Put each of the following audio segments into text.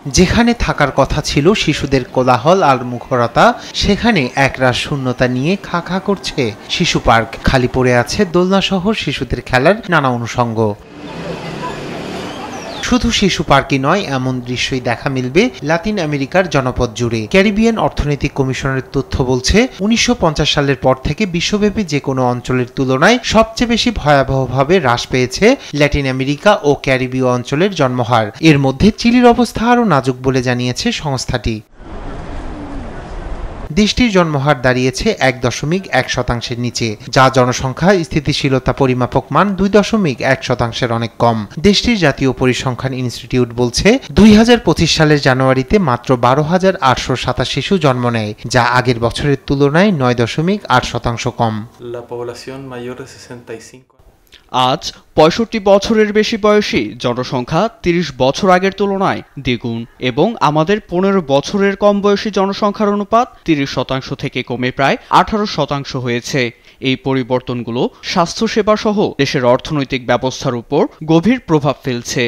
যেখানে থাকার কথা ছিল শিশুদের কোলাহল আর মুখরতা, সেখানে একরাশ শূন্যতা নিয়ে খা খা করছে শিশু পার্ক। খালি পড়ে আছে দোলনাসহ শিশুদের খেলার নানা অনুষঙ্গ। শুধু শিশু পার্কই নয়, এমন দৃশ্যই দেখা মিলবে লাতিন আমেরিকার জনপদ জুড়ে। ক্যারিবিয়ান অর্থনৈতিক কমিশনের তথ্য বলছে ১৯৫০ সালের পর থেকে বিশ্বব্যাপী যে কোনো অঞ্চলের তুলনায় সবচেয়ে বেশি ভয়াবহভাবে হ্রাস পেয়েছে ল্যাটিন আমেরিকা ও ক্যারিবীয় অঞ্চলের জন্মহার। এর মধ্যে চিলির অবস্থা আরও নাজুক বলে জানিয়েছে সংস্থাটি। দেশটির জন্মহার দাঁড়িয়েছে ১.১% নিচে, যা জনসংখ্যা স্থিতিশীলতা পরিমাপক মান ২.১% অনেক কম। দেশটির জাতীয় পরিসংখ্যান ইনস্টিটিউট বলছে ২০২৫ সালের জানুয়ারিতে মাত্র ১২,৮০৭ শিশু জন্ম নেয়, যা আগের বছরের তুলনায় ৯.৮% কম। আজ ৬৫ বছরের বেশি বয়সী জনসংখ্যা ৩০ বছর আগের তুলনায় দ্বিগুণ, এবং আমাদের ১৫ বছরের কম বয়সী জনসংখ্যার অনুপাত ৩০% থেকে কমে প্রায় ১৮% হয়েছে। এই পরিবর্তনগুলো স্বাস্থ্যসেবা সহ দেশের অর্থনৈতিক ব্যবস্থার উপর গভীর প্রভাব ফেলছে।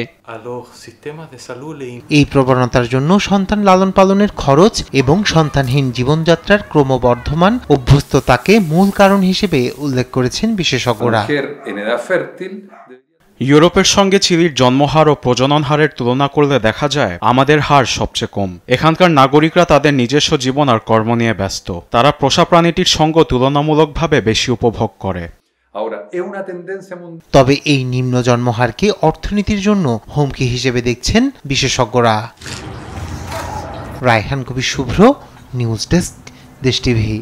এই প্রবণতার জন্য সন্তান লালন পালনের খরচ এবং সন্তানহীন জীবনযাত্রার ক্রমবর্ধমান অভ্যস্ততাকে মূল কারণ হিসেবে উল্লেখ করেছেন বিশেষজ্ঞরা। ইউরোপের সঙ্গে চিলির জন্মহার ও প্রজনন হারের তুলনা করলে দেখা যায় আমাদের হার সবচেয়ে কম। এখানকার নাগরিকরা তাদের নিজস্ব জীবন আর কর্ম নিয়ে ব্যস্ত। তারা পোষা প্রাণীটির সঙ্গ তুলনামূলকভাবে বেশি উপভোগ করে। তবে এই নিম্ন জন্মহারকে অর্থনীতির জন্য হুমকি হিসেবে দেখছেন বিশেষজ্ঞরা। রায়হান কবির শুভ্র, নিউজ ডেস্ক, দেশ টিভি।